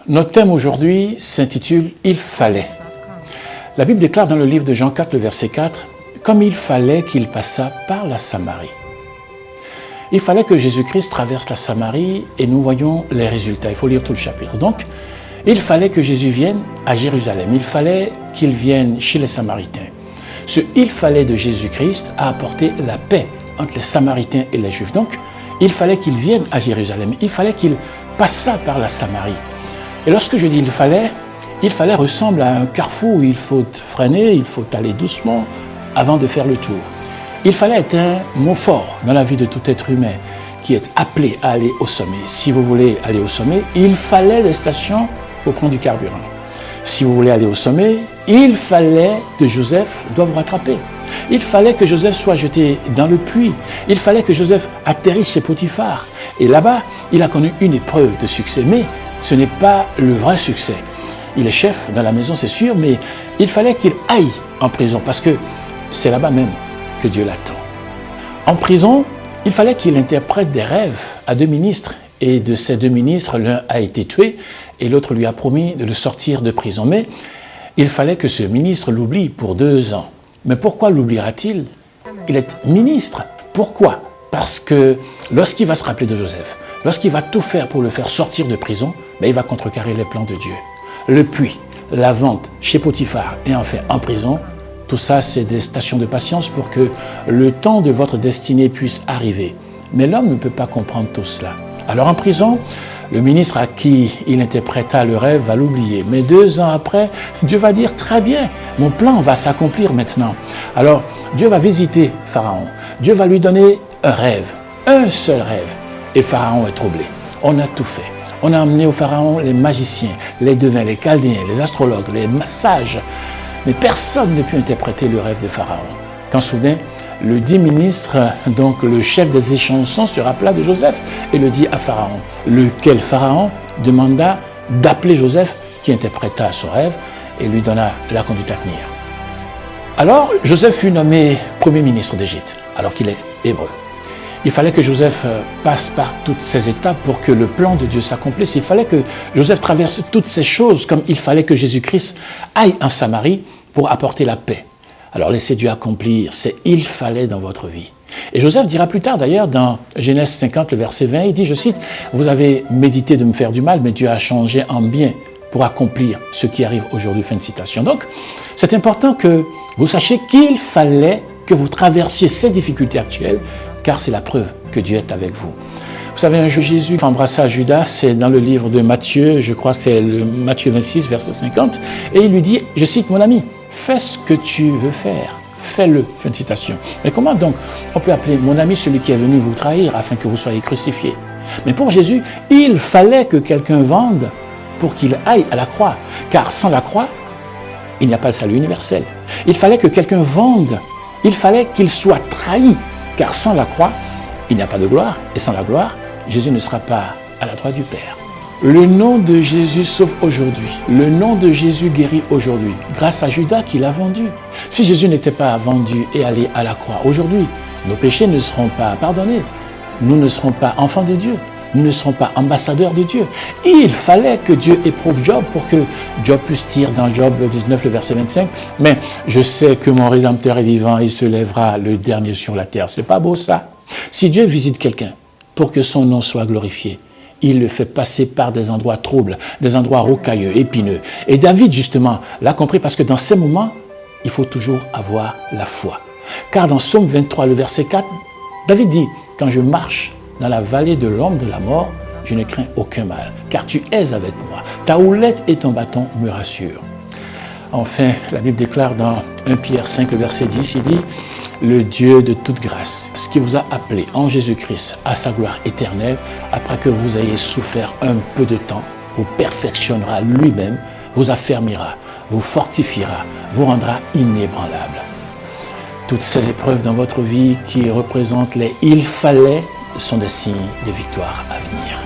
Notre thème aujourd'hui s'intitule « Il fallait ». La Bible déclare dans le livre de Jean 4, le verset 4, « Comme il fallait qu'il passât par la Samarie ». Il fallait que Jésus-Christ traverse la Samarie et nous voyons les résultats. Il faut lire tout le chapitre. Donc, il fallait que Jésus vienne à Jérusalem. Il fallait qu'il vienne chez les Samaritains. Ce « il fallait » de Jésus-Christ a apporté la paix entre les Samaritains et les Juifs. Donc, il fallait qu'il vienne à Jérusalem. Il fallait qu'il passât par la Samarie. Et lorsque je dis il fallait ressemble à un carrefour où il faut freiner, il faut aller doucement avant de faire le tour. Il fallait être un mot fort dans la vie de tout être humain qui est appelé à aller au sommet. Si vous voulez aller au sommet, il fallait des stations pour prendre du carburant. Si vous voulez aller au sommet, il fallait que Joseph doive vous rattraper. Il fallait que Joseph soit jeté dans le puits. Il fallait que Joseph atterrisse chez Potiphar. Et là-bas, il a connu une épreuve de succès. Mais ce n'est pas le vrai succès. Il est chef dans la maison, c'est sûr, mais il fallait qu'il aille en prison parce que c'est là-bas même que Dieu l'attend. En prison, il fallait qu'il interprète des rêves à deux ministres. Et de ces deux ministres, l'un a été tué et l'autre lui a promis de le sortir de prison. Mais il fallait que ce ministre l'oublie pour 2 ans. Mais pourquoi l'oubliera-t-il? Il est ministre. Pourquoi? Parce que lorsqu'il va se rappeler de Joseph, lorsqu'il va tout faire pour le faire sortir de prison, il va contrecarrer les plans de Dieu. Le puits, la vente chez Potiphar et enfin en prison, tout ça c'est des stations de patience pour que le temps de votre destinée puisse arriver. Mais l'homme ne peut pas comprendre tout cela. Alors en prison, le ministre à qui il interpréta le rêve va l'oublier. Mais 2 ans après, Dieu va dire « Très bien, mon plan va s'accomplir maintenant ». Alors Dieu va visiter Pharaon. Dieu va lui donner un rêve, un seul rêve. Et Pharaon est troublé. On a tout fait. On a emmené au Pharaon les magiciens, les devins, les chaldéens, les astrologues, les sages. Mais personne ne put interpréter le rêve de Pharaon. Quand soudain, le dit ministre, donc le chef des échansons, se rappela de Joseph et le dit à Pharaon. Lequel Pharaon demanda d'appeler Joseph, qui interpréta son rêve et lui donna la conduite à tenir. Alors, Joseph fut nommé premier ministre d'Égypte, alors qu'il est hébreu. Il fallait que Joseph passe par toutes ces étapes pour que le plan de Dieu s'accomplisse. Il fallait que Joseph traverse toutes ces choses, comme il fallait que Jésus-Christ aille en Samarie pour apporter la paix. Alors laissez Dieu accomplir, c'est « il fallait » dans votre vie. Et Joseph dira plus tard d'ailleurs dans Genèse 50, le verset 20, il dit, je cite, « Vous avez médité de me faire du mal, mais Dieu a changé en bien pour accomplir ce qui arrive aujourd'hui. » Fin de citation. Donc, c'est important que vous sachiez qu'il fallait que vous traversiez ces difficultés actuelles, car c'est la preuve que Dieu est avec vous. Vous savez, un jour Jésus embrassa Judas, c'est dans le livre de Matthieu, je crois que c'est le Matthieu 26, verset 50, et il lui dit, je cite, « Mon ami, fais ce que tu veux faire, fais-le. » Fin de citation. Mais comment donc on peut appeler mon ami celui qui est venu vous trahir afin que vous soyez crucifiés? Mais pour Jésus, il fallait que quelqu'un vende pour qu'il aille à la croix, car sans la croix, il n'y a pas le salut universel. Il fallait que quelqu'un vende, il fallait qu'il soit trahi, car sans la croix, il n'y a pas de gloire, et sans la gloire, Jésus ne sera pas à la droite du Père. Le nom de Jésus sauve aujourd'hui. Le nom de Jésus guérit aujourd'hui, grâce à Judas qui l'a vendu. Si Jésus n'était pas vendu et allé à la croix aujourd'hui, nos péchés ne seront pas pardonnés. Nous ne serons pas enfants de Dieu. Nous ne serons pas ambassadeurs de Dieu. Il fallait que Dieu éprouve Job pour que Job puisse dire dans Job 19, le verset 25, « Mais je sais que mon Rédempteur est vivant, il se lèvera le dernier sur la terre. » C'est pas beau ça? Si Dieu visite quelqu'un pour que son nom soit glorifié, il le fait passer par des endroits troubles, des endroits rocailleux, épineux. Et David, justement, l'a compris parce que dans ces moments, il faut toujours avoir la foi. Car dans Psaume 23, le verset 4, David dit, « Quand je marche dans la vallée de l'ombre de la mort, je ne crains aucun mal, car tu es avec moi. Ta houlette et ton bâton me rassurent. » Enfin, la Bible déclare dans 1 Pierre 5, le verset 10, il dit, « Le Dieu de toute grâce, ce qui vous a appelé en Jésus-Christ à sa gloire éternelle, après que vous ayez souffert un peu de temps, vous perfectionnera lui-même, vous affermira, vous fortifiera, vous rendra inébranlable. » Toutes ces épreuves dans votre vie qui représentent les « il fallait » sont des signes de victoire à venir.